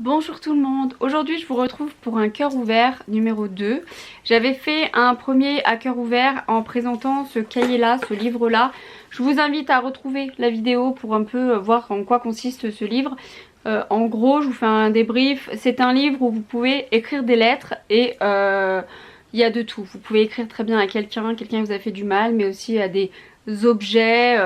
Bonjour tout le monde, aujourd'hui je vous retrouve pour un cœur ouvert numéro 2. J'avais fait un premier à cœur ouvert en présentant ce cahier là, ce livre là. Je vous invite à retrouver la vidéo pour un peu voir en quoi consiste ce livre. En gros je vous fais un débrief, c'est un livre où vous pouvez écrire des lettres et il y a de tout. Vous pouvez écrire très bien à quelqu'un qui vous a fait du mal, mais aussi à des objets,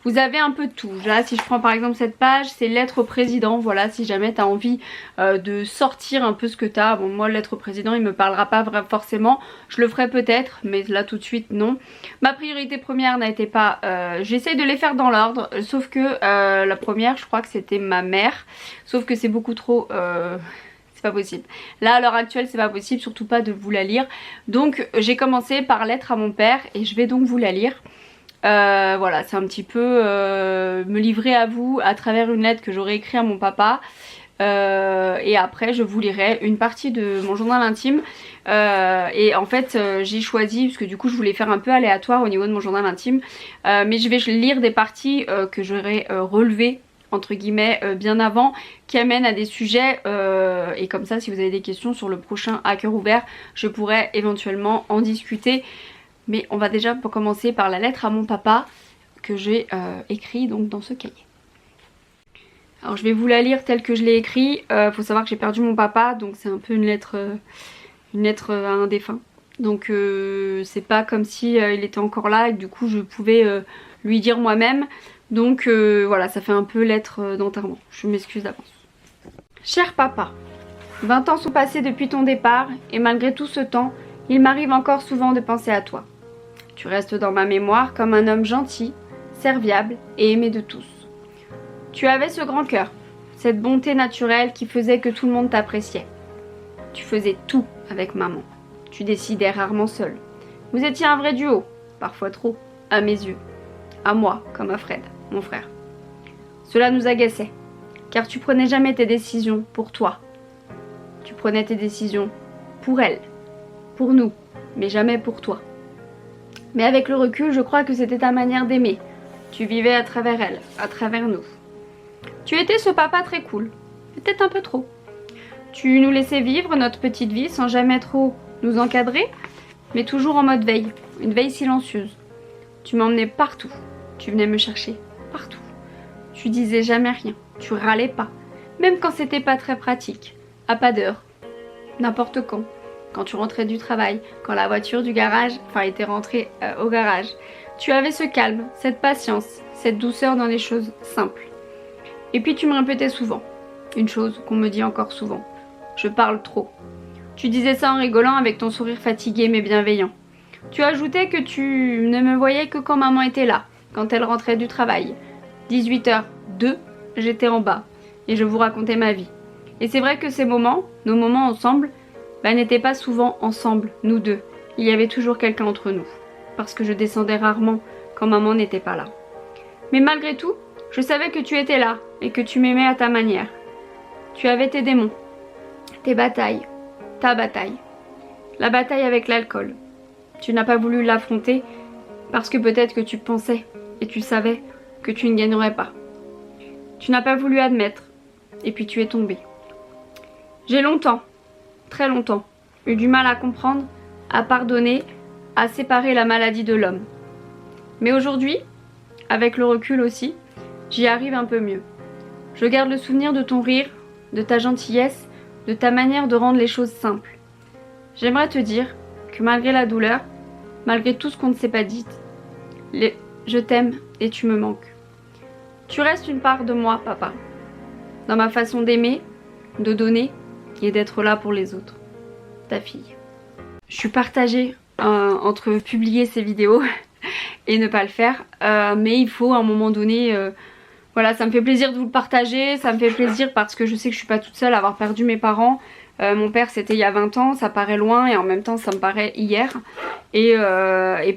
vous avez un peu de tout. Là si je prends par exemple cette page, c'est lettre au président. Voilà, si jamais tu as envie de sortir un peu ce que tu as. Bon, moi lettre au président il me parlera pas forcément, je le ferai peut-être, mais là tout de suite non. Ma priorité première n'a été pas, j'essaye de les faire dans l'ordre, sauf que la première je crois que c'était ma mère, sauf que c'est beaucoup trop c'est pas possible. Là à l'heure actuelle c'est pas possible, surtout pas de vous la lire. Donc j'ai commencé par lettre à mon père et je vais donc vous la lire. Voilà, c'est un petit peu me livrer à vous à travers une lettre que j'aurais écrite à mon papa. Et après je vous lirai une partie de mon journal intime. Et en fait j'ai choisi, parce que du coup je voulais faire un peu aléatoire au niveau de mon journal intime, mais je vais lire des parties que j'aurais relevées entre guillemets bien avant, qui amènent à des sujets et comme ça si vous avez des questions sur le prochain à cœur ouvert je pourrais éventuellement en discuter. Mais on va déjà commencer par la lettre à mon papa que j'ai écrit donc dans ce cahier. Alors je vais vous la lire telle que je l'ai écrit. Faut savoir que j'ai perdu mon papa, donc c'est un peu une lettre à un défunt. Donc c'est pas comme si il était encore là et que du coup je pouvais lui dire moi-même. Donc voilà, ça fait un peu lettre d'enterrement. Je m'excuse d'avance. Cher papa, 20 ans sont passés depuis ton départ et malgré tout ce temps, il m'arrive encore souvent de penser à toi. Tu restes dans ma mémoire comme un homme gentil, serviable et aimé de tous. Tu avais ce grand cœur, cette bonté naturelle qui faisait que tout le monde t'appréciait. Tu faisais tout avec maman. Tu décidais rarement seul. Vous étiez un vrai duo, parfois trop, à mes yeux. À moi, comme à Fred, mon frère. Cela nous agaçait, car tu prenais jamais tes décisions pour toi. Tu prenais tes décisions pour elle, pour nous, mais jamais pour toi. Mais avec le recul, je crois que c'était ta manière d'aimer. Tu vivais à travers elle, à travers nous. Tu étais ce papa très cool, peut-être un peu trop. Tu nous laissais vivre notre petite vie sans jamais trop nous encadrer, mais toujours en mode veille, une veille silencieuse. Tu m'emmenais partout, tu venais me chercher partout. Tu disais jamais rien, tu râlais pas, même quand c'était pas très pratique, à pas d'heure, n'importe quand tu rentrais du travail, quand la voiture du garage, était rentrée au garage. Tu avais ce calme, cette patience, cette douceur dans les choses simples. Et puis tu me répétais souvent, une chose qu'on me dit encore souvent, je parle trop. Tu disais ça en rigolant avec ton sourire fatigué mais bienveillant. Tu ajoutais que tu ne me voyais que quand maman était là, quand elle rentrait du travail. 18h02, j'étais en bas et je vous racontais ma vie. Et c'est vrai que ces moments, nos moments ensemble, n'étaient pas souvent ensemble, nous deux. Il y avait toujours quelqu'un entre nous, parce que je descendais rarement quand maman n'était pas là. Mais malgré tout, je savais que tu étais là et que tu m'aimais à ta manière. Tu avais tes démons, tes batailles, ta bataille. La bataille avec l'alcool. Tu n'as pas voulu l'affronter parce que peut-être que tu pensais et tu savais que tu ne gagnerais pas. Tu n'as pas voulu admettre et puis tu es tombé. J'ai longtemps, très longtemps, eu du mal à comprendre, à pardonner, à séparer la maladie de l'homme. Mais aujourd'hui, avec le recul aussi, j'y arrive un peu mieux. Je garde le souvenir de ton rire, de ta gentillesse, de ta manière de rendre les choses simples. J'aimerais te dire que malgré la douleur, malgré tout ce qu'on ne s'est pas dit, je t'aime et tu me manques. Tu restes une part de moi, papa, dans ma façon d'aimer, de donner et d'être là pour les autres. Ta fille. Je suis partagée entre publier ces vidéos et ne pas le faire, mais il faut à un moment donné, voilà, ça me fait plaisir de vous le partager, ça me fait plaisir parce que je sais que je suis pas toute seule à avoir perdu mes parents. Mon père c'était il y a 20 ans, ça paraît loin et en même temps ça me paraît hier. Et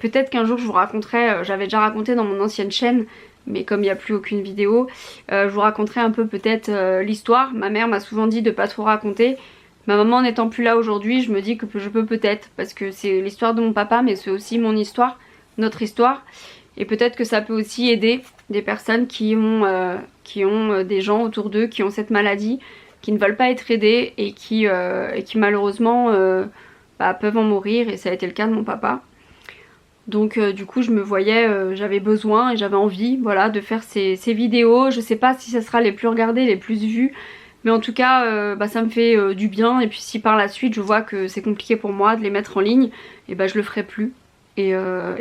peut-être qu'un jour je vous raconterai, j'avais déjà raconté dans mon ancienne chaîne, mais comme il n'y a plus aucune vidéo, je vous raconterai un peu peut-être l'histoire. Ma mère m'a souvent dit de pas trop raconter. Ma maman n'étant plus là aujourd'hui, je me dis que je peux peut-être, parce que c'est l'histoire de mon papa, mais c'est aussi mon histoire, notre histoire. Et peut-être que ça peut aussi aider des personnes qui ont des gens autour d'eux qui ont cette maladie, qui ne veulent pas être aidées et qui malheureusement peuvent en mourir, et ça a été le cas de mon papa. Donc du coup je me voyais, j'avais besoin et j'avais envie, voilà, de faire ces vidéos. Je sais pas si ça sera les plus regardées, les plus vues, mais en tout cas ça me fait du bien. Et puis si par la suite je vois que c'est compliqué pour moi de les mettre en ligne, et je le ferai plus. Et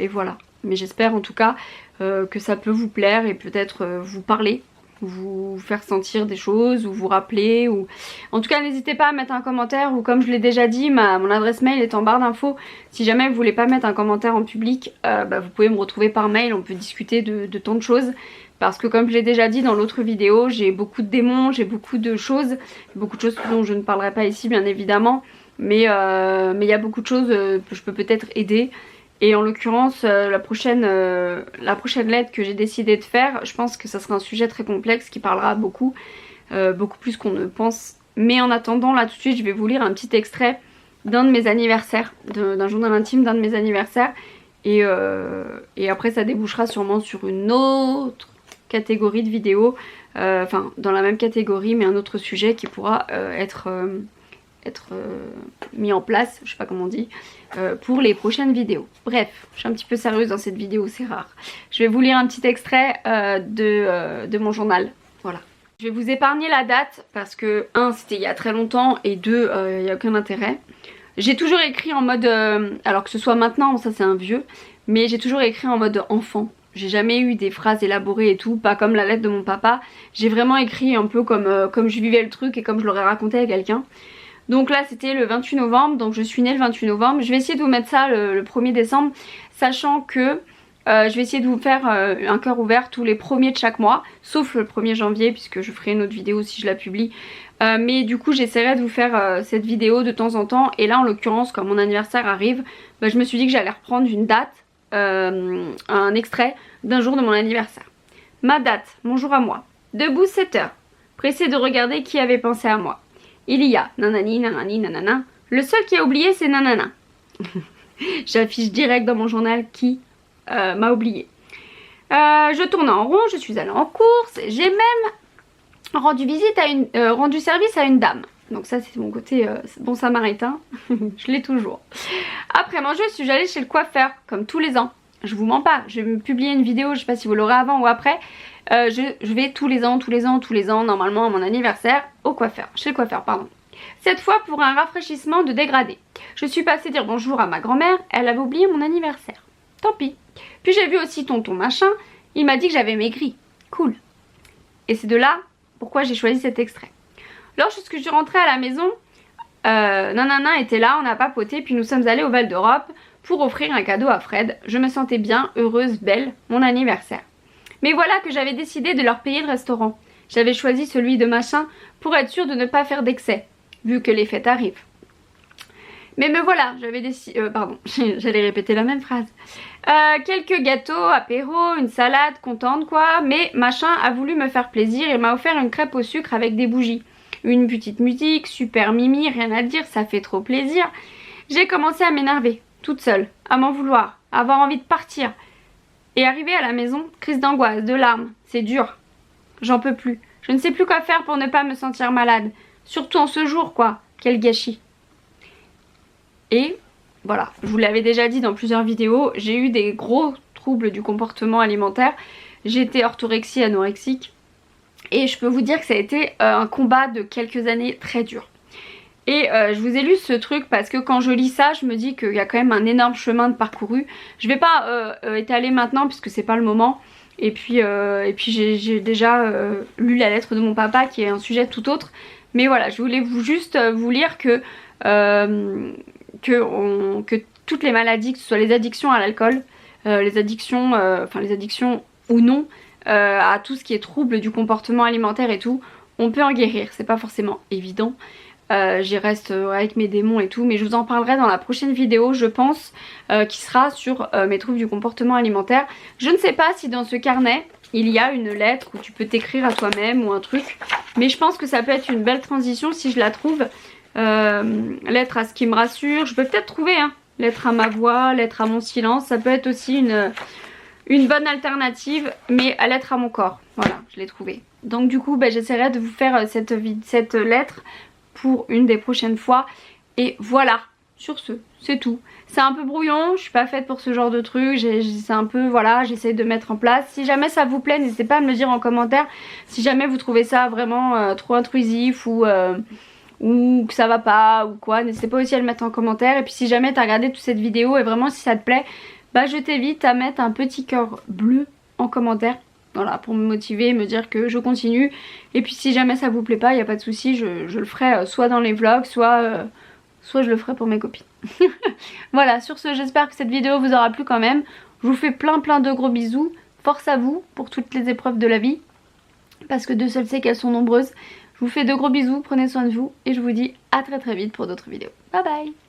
voilà. Mais j'espère en tout cas que ça peut vous plaire et peut-être vous parler, vous faire sentir des choses ou vous rappeler, ou en tout cas n'hésitez pas à mettre un commentaire, ou comme je l'ai déjà dit, mon adresse mail est en barre d'infos. Si jamais vous voulez pas mettre un commentaire en public, vous pouvez me retrouver par mail, on peut discuter de tant de choses, parce que comme je l'ai déjà dit dans l'autre vidéo, j'ai beaucoup de démons, j'ai beaucoup de choses dont je ne parlerai pas ici bien évidemment, mais il y a beaucoup de choses que je peux peut-être aider. Et en l'occurrence, la prochaine lettre que j'ai décidé de faire, je pense que ça sera un sujet très complexe qui parlera beaucoup plus qu'on ne pense. Mais en attendant, là tout de suite, je vais vous lire un petit extrait d'un de mes anniversaires, d'un journal intime d'un de mes anniversaires. Et après, ça débouchera sûrement sur une autre catégorie de vidéos, enfin dans la même catégorie, mais un autre sujet qui pourra être mis en place, je sais pas comment on dit, pour les prochaines vidéos. Bref, je suis un petit peu sérieuse dans cette vidéo, c'est rare. Je vais vous lire un petit extrait de mon journal, voilà. Je vais vous épargner la date parce que 1 c'était il y a très longtemps et 2 il n'y a aucun intérêt. J'ai toujours écrit en mode, alors que ce soit maintenant, ça c'est un vieux, mais j'ai toujours écrit en mode enfant. J'ai jamais eu des phrases élaborées et tout, pas comme la lettre de mon papa. J'ai vraiment écrit un peu comme je vivais le truc et comme je l'aurais raconté à quelqu'un. Donc là c'était le 28 novembre, donc je suis née le 28 novembre. Je vais essayer de vous mettre ça le 1er décembre, sachant que je vais essayer de vous faire un cœur ouvert tous les premiers de chaque mois, sauf le 1er janvier puisque je ferai une autre vidéo si je la publie. Mais du coup j'essaierai de vous faire cette vidéo de temps en temps. Et là en l'occurrence, quand mon anniversaire arrive, je me suis dit que j'allais reprendre une date, un extrait d'un jour de mon anniversaire. Ma date, mon jour à moi. Debout 7 heures, pressée de regarder qui avait pensé à moi. Il y a nanani, nanani, nanana. Le seul qui a oublié c'est nanana. J'affiche direct dans mon journal qui m'a oublié. Je tourne en rond, je suis allée en course. J'ai même rendu service à une dame. Donc ça c'est mon côté bon samaritain. Je l'ai toujours. Après manger, je suis allée chez le coiffeur comme tous les ans. Je vous mens pas, je vais me publier une vidéo, je sais pas si vous l'aurez avant ou après. Je vais tous les ans, normalement à mon anniversaire, chez le coiffeur, pardon. Cette fois pour un rafraîchissement de dégradé. Je suis passée dire bonjour à ma grand-mère, elle avait oublié mon anniversaire. Tant pis. Puis j'ai vu aussi tonton machin, il m'a dit que j'avais maigri. Cool. Et c'est de là pourquoi j'ai choisi cet extrait. Lorsque je suis rentrée à la maison, Nanana était là, on a papoté, puis nous sommes allés au Val d'Europe pour offrir un cadeau à Fred. Je me sentais bien, heureuse, belle, mon anniversaire. Mais voilà que j'avais décidé de leur payer le restaurant. J'avais choisi celui de machin pour être sûre de ne pas faire d'excès, vu que les fêtes arrivent. Mais me voilà, j'avais décidé... pardon, j'allais répéter la même phrase. Quelques gâteaux, apéro, une salade, contente quoi. Mais machin a voulu me faire plaisir et m'a offert une crêpe au sucre avec des bougies. Une petite musique, super mimi, rien à dire, ça fait trop plaisir. J'ai commencé à m'énerver, toute seule, à m'en vouloir, à avoir envie de partir. Et arrivé à la maison, crise d'angoisse, de larmes, c'est dur. J'en peux plus. Je ne sais plus quoi faire pour ne pas me sentir malade. Surtout en ce jour quoi, quel gâchis. Et voilà, je vous l'avais déjà dit dans plusieurs vidéos, j'ai eu des gros troubles du comportement alimentaire. J'étais orthorexie, anorexique. Et je peux vous dire que ça a été un combat de quelques années très dur. Et je vous ai lu ce truc parce que quand je lis ça, je me dis qu'il y a quand même un énorme chemin de parcouru. Je vais pas étaler maintenant puisque c'est pas le moment. Et puis j'ai déjà lu la lettre de mon papa qui est un sujet tout autre. Mais voilà, je voulais juste vous lire que toutes les maladies, que ce soit les addictions à l'alcool, les addictions ou non, à tout ce qui est trouble du comportement alimentaire et tout, on peut en guérir. C'est pas forcément évident. J'y reste avec mes démons et tout, mais je vous en parlerai dans la prochaine vidéo je pense, qui sera sur mes troubles du comportement alimentaire. Je ne sais pas si dans ce carnet il y a une lettre où tu peux t'écrire à toi-même ou un truc, mais je pense que ça peut être une belle transition si je la trouve. Lettre à ce qui me rassure, je peux peut-être trouver lettre à ma voix, lettre à mon silence, ça peut être aussi une bonne alternative, mais à lettre à mon corps, voilà, je l'ai trouvé. Donc du coup j'essaierai de vous faire cette lettre pour une des prochaines fois. Et voilà, sur ce, c'est tout. C'est un peu brouillon, je suis pas faite pour ce genre de truc, c'est un peu, voilà, j'essaie de mettre en place. Si jamais ça vous plaît, n'hésitez pas à me le dire en commentaire. Si jamais vous trouvez ça vraiment trop intrusif ou que ça va pas ou quoi, n'hésitez pas aussi à le mettre en commentaire. Et puis si jamais t'as regardé toute cette vidéo et vraiment si ça te plaît, je t'invite à mettre un petit cœur bleu en commentaire. Voilà, pour me motiver, me dire que je continue. Et puis si jamais ça vous plaît pas, il n'y a pas de souci, je le ferai soit dans les vlogs, soit je le ferai pour mes copines. Voilà, sur ce, j'espère que cette vidéo vous aura plu quand même. Je vous fais plein de gros bisous. Force à vous pour toutes les épreuves de la vie. Parce que Dieu seul sait qu'elles sont nombreuses. Je vous fais de gros bisous, prenez soin de vous. Et je vous dis à très vite pour d'autres vidéos. Bye bye!